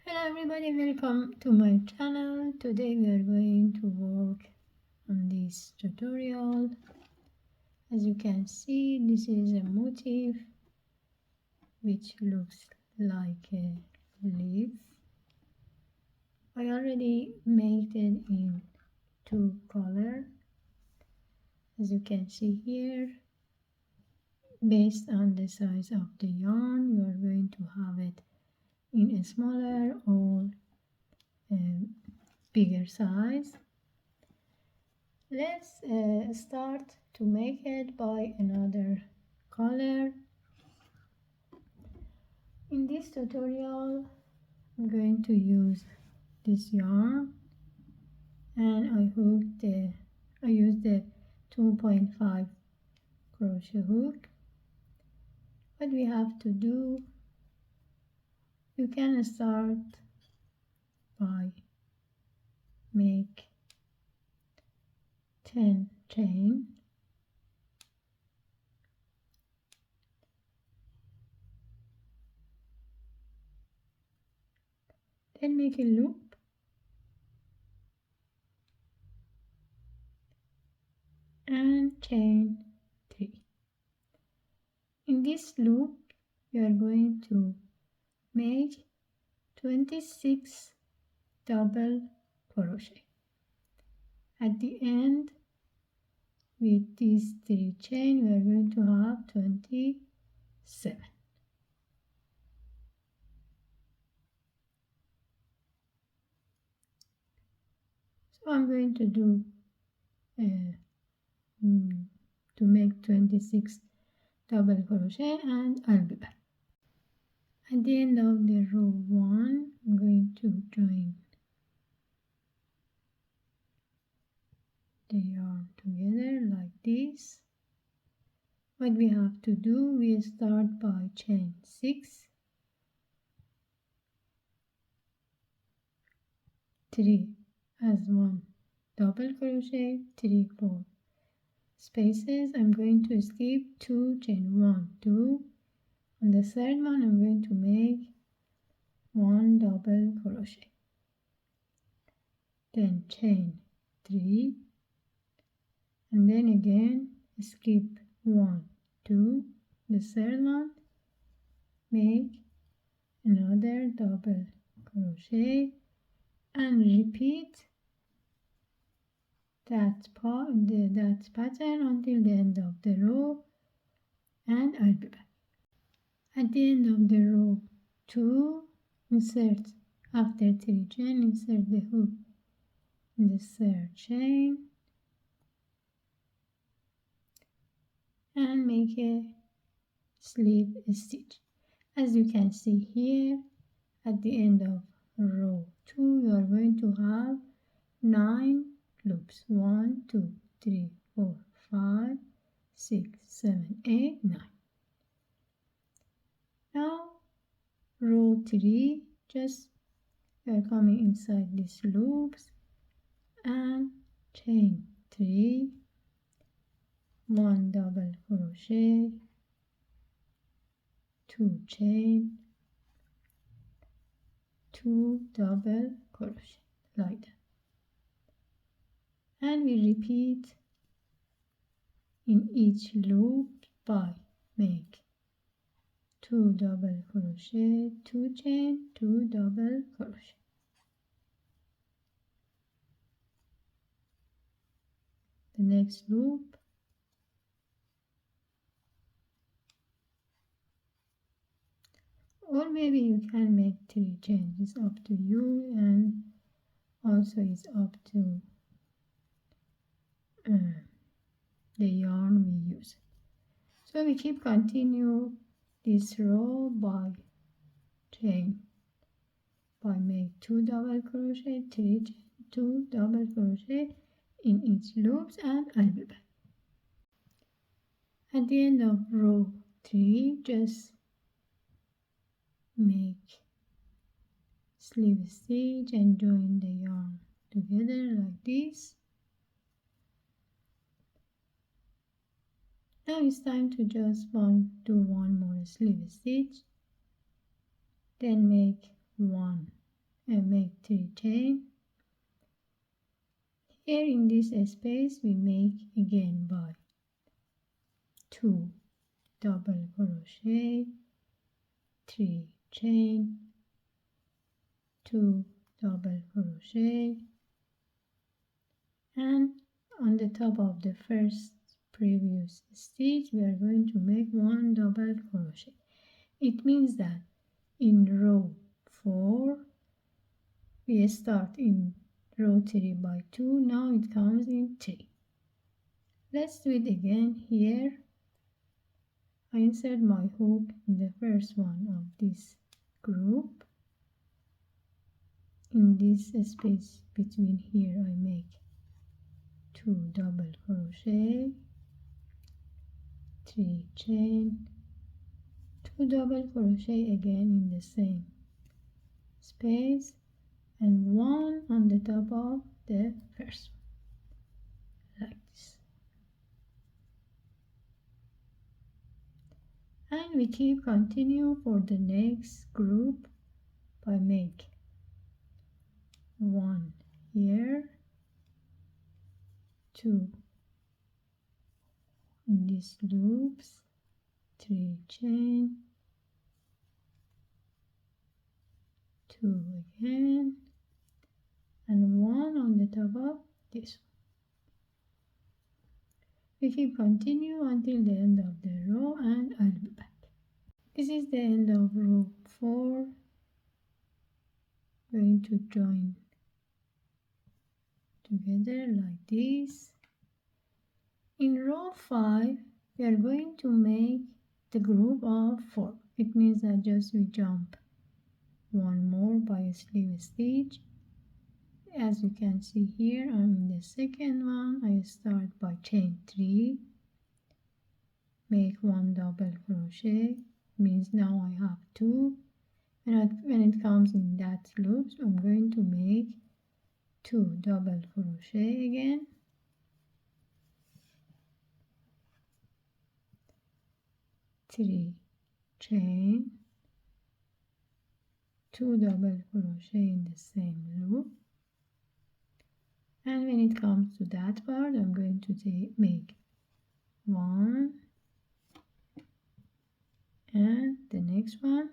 Hello everybody, welcome to my channel. Today we are going to work on this tutorial. As you can see, this is a motif which looks like a leaf. I already made it in two colors. As you can see here, based on the size of the yarn, you are going to have it in a smaller or bigger size. Let's start to make it by another color. In this tutorial I'm going to use this yarn, and I used the 2.5 crochet hook. What we have to do, you can start by make 10 chain, then make a loop, and chain 3. In this loop you are going to make 26 double crochet. At the end, with these 3 chain, we are going to have 27. So I'm going to do to make 26 double crochet, and I'll be back. At the end of the row 1, I'm going to join the yarn together like this. What we have to do, we start by chain 6, 3 as 1 double crochet, 3, 4 spaces. I'm going to skip 2 chain 1, 2. On the third one I'm going to make 1 double crochet, then chain 3, and then again skip 1, 2, the third one, make another double crochet, and repeat that pattern until the end of the row, and I'll be back. At the end of the row 2, insert after 3 chain, insert the hook in the third chain and make a slip stitch. As you can see here, at the end of row 2 you are going to have 9 loops. 1, 2, 3, 4, 5, 6, 7, 8, 9. Now row 3, just we are coming inside these loops and chain 3, 1 double crochet, 2 chain, 2 double crochet like that, and we repeat in each loop by make 2 double crochet, 2 chain, 2 double crochet. The next loop, or maybe you can make 3 chains, it's up to you, and also it's up to the yarn we use. So we keep continue this row by chain, by make 2 double crochet, 3 chain, 2 double crochet in each loops, and I'll be back. At the end of row 3, just make slip stitch and join the yarn together like this. Now it's time to just do one more slip stitch, then make 1 and make 3 chain. Here in this space we make again by 2 double crochet, 3 chain, 2 double crochet, and on the top of the first previous stitch we are going to make 1 double crochet. It means that in row 4 we start in row 3 by 2, now it comes in 3. Let's do it again. Here I insert my hook in the first one of this group. In this space between here I make 2 double crochet, 3 chain, 2 double crochet again in the same space, and 1 on the top of the first one, like this. And we keep continue for the next group by make 1 here, 2 in these loops, 3 chain, 2 again, and 1 on the top of this one. We keep continue until the end of the row and I'll be back. This is the end of row 4. Going to join together like this. In row 5 we are going to make the group of 4. It means that just we jump one more by a sleeve stitch. As you can see here, I'm in the second one. I start by chain 3, make 1 double crochet, means now I have 2. When it comes in that loop, I'm going to make 2 double crochet again, 3 chain, 2 double crochet in the same loop, and when it comes to that part I'm going to make 1 and the next one.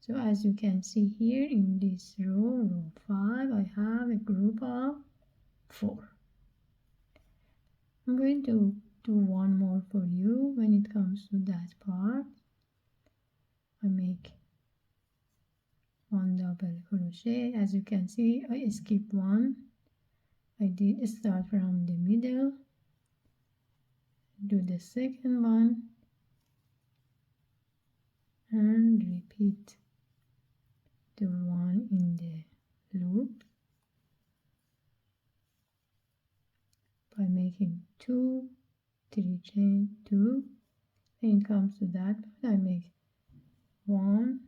So as you can see here in this row 5, I have a group of 4. I'm going to do one more for you. When it comes to that part, I make 1 double crochet. As you can see, I skip one. I did start from the middle, do the second one, and repeat the one in the loop by making 2, 3 chain, 2. When it comes to that part, I make 1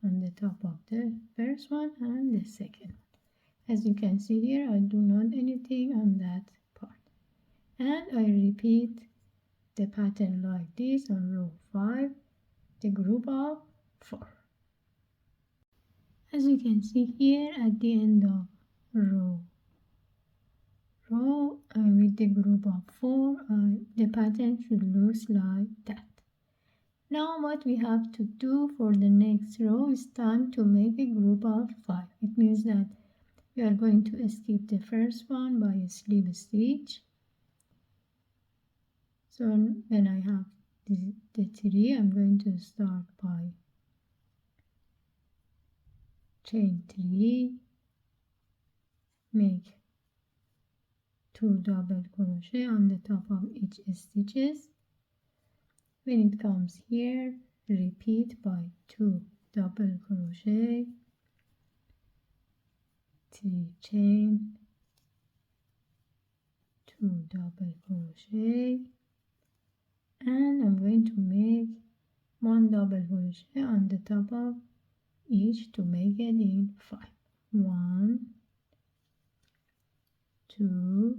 on the top of the first one and the second one. As you can see here, I do not anything on that part, and I repeat the pattern like this on row 5, the group of 4. As you can see here at the end of row with the group of 4, the pattern should look like that. Now what we have to do for the next row is time to make a group of 5. It means that we are going to skip the first one by a sleeve stitch. So when I have the 3, I'm going to start by chain 3, make 2 double crochet on the top of each stitches. When it comes here, repeat by 2 double crochet, 3 chain, 2 double crochet, and I'm going to make 1 double crochet on the top of each to make it in 5. 1, 2,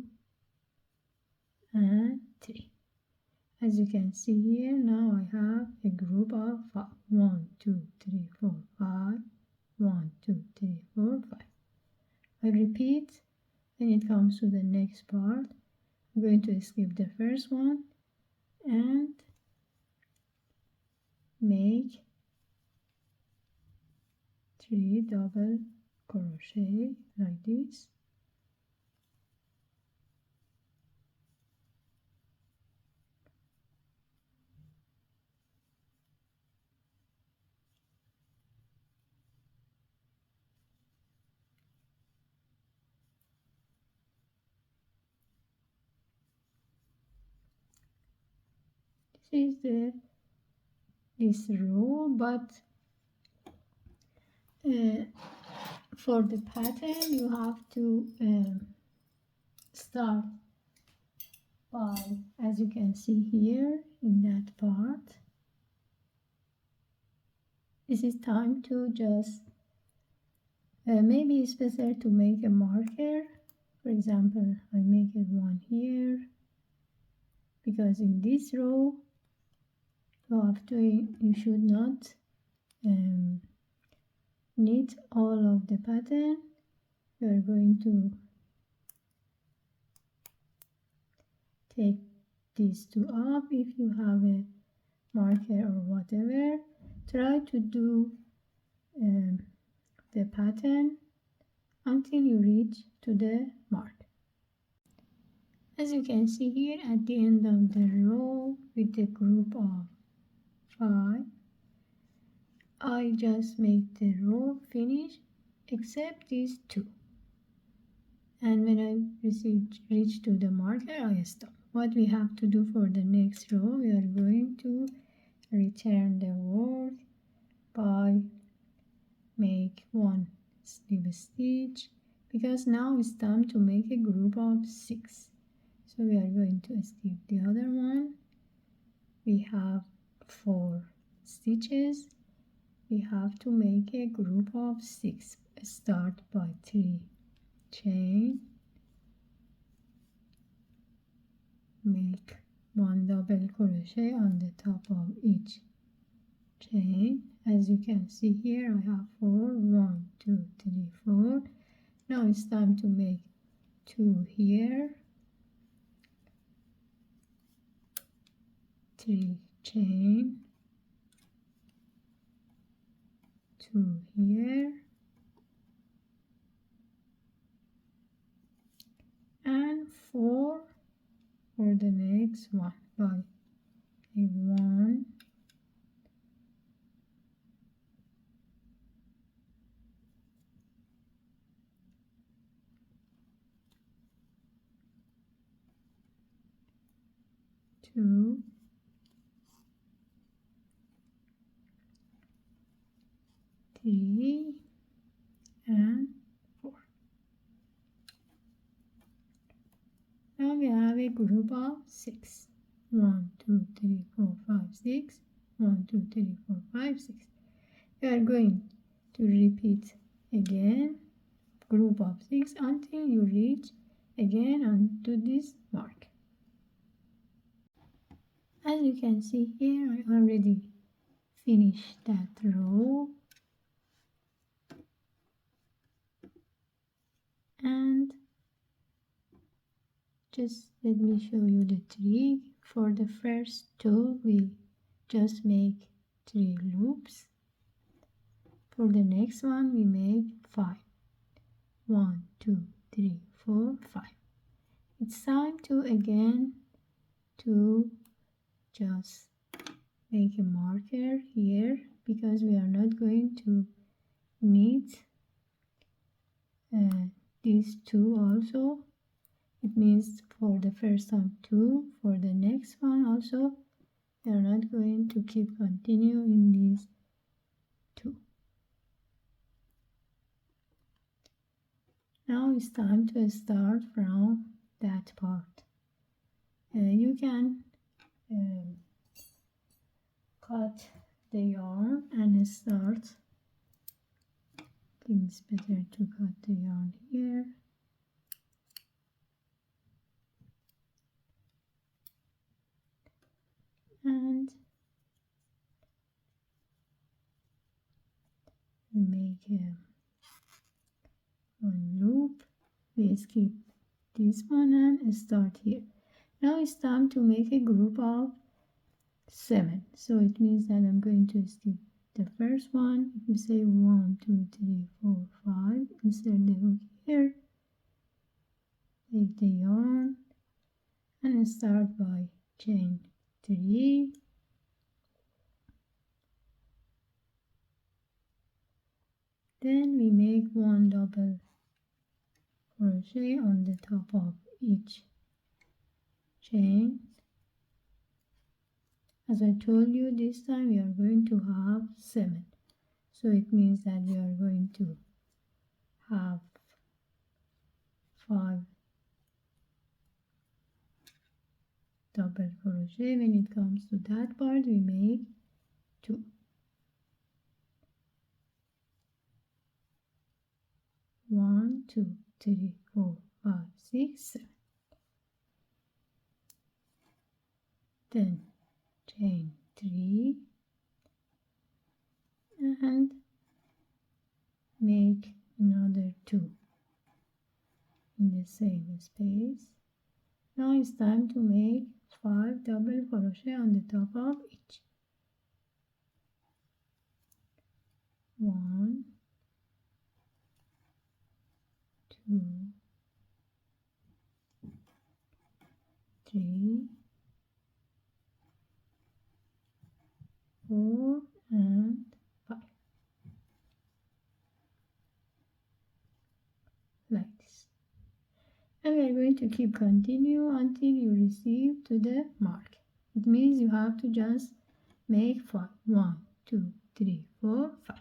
and 3. As you can see here, now I have a group of 5. 1, 2, 3, 4, 5. 1, 2, comes to the next part, I'm going to skip the first one and make 3 double crochet like this. This is this row, but for the pattern you have to start by, as you can see here in that part, this is time to just maybe it's better to make a marker. For example, I make it one here, because in this row you should not knit all of the pattern. You are going to take these two up. If you have a marker or whatever, try to do the pattern until you reach to the mark. As you can see here, at the end of the row with the group of 5, I just make the row finish except these 2, and when I reach to the marker, I stop. What we have to do for the next row, we are going to return the work by make 1 slip stitch, because now it's time to make a group of 6. So we are going to skip the other one. We have 4 stitches. We have to make a group of 6. Start by 3 chain, make 1 double crochet on the top of each chain. As you can see here, I have 4, 1, 2, 3, 4. Now it's time to make 2 here, 3 chain, 2 here, and 4 for the next one by 1, 2, 3, and 4. Now we have a group of 6. 1, 2, 3, 4, 5, 6. 1, 2, 3, 4, 5, 6. We are going to repeat again group of 6 until you reach again onto this mark. As you can see here, I already finished that row, and just let me show you the trick. For the first 2 we just make 3 loops. For the next one we make 5. 1, 2, 3, 4, 5. It's time to again to just make a marker here, because we are not going to knit these 2 also. It means for the first time 2, for the next one also we are not going to keep continuing these 2. Now it's time to start from that part. You can cut the yarn and start. I think it's better to cut the yarn here. And we make one loop. We skip this one and start here. Now it's time to make a group of 7. So it means that I'm going to skip the first one. If you say 1, 2, 3, 4, 5, insert the hook here, take the yarn and start by chain 3, then we make 1 double crochet on the top of each chain. As I told you, this time we are going to have 7, so it means that we are going to have 5 double crochet. When it comes to that part, we make 2. 1, 2, 3, 4, 5, 6, 7. Then chain 3 and make another 2 in the same space. Now it's time to make 5 double crochet on the top of each. 1, 2, 3, 4 and 5, like this. And we are going to keep continue until you receive to the mark. It means you have to just make 5. 1, 2, 3, 4, 5.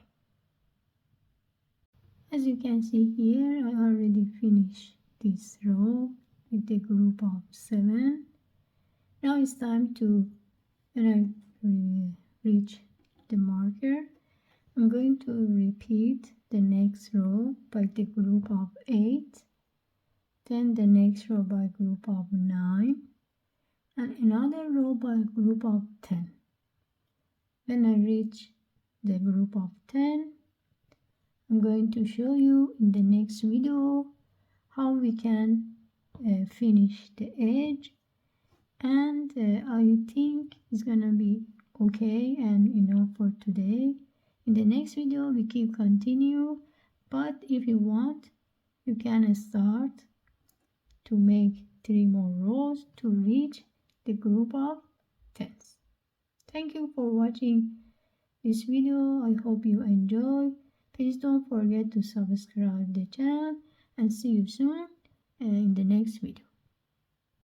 As you can see here, I already finished this row with the group of 7. Now it's time to, when I reach the marker, I'm going to repeat the next row by the group of 8, then the next row by group of 9, and another row by group of 10. When I reach the group of 10, I'm going to show you in the next video how we can finish the edge, and I think it's gonna be okay and enough for today. In the next video we keep continue, but if you want you can start to make 3 more rows to reach the group of 10s. Thank you for watching this video. I hope you enjoy. Please don't forget to subscribe the channel and see you soon in the next video.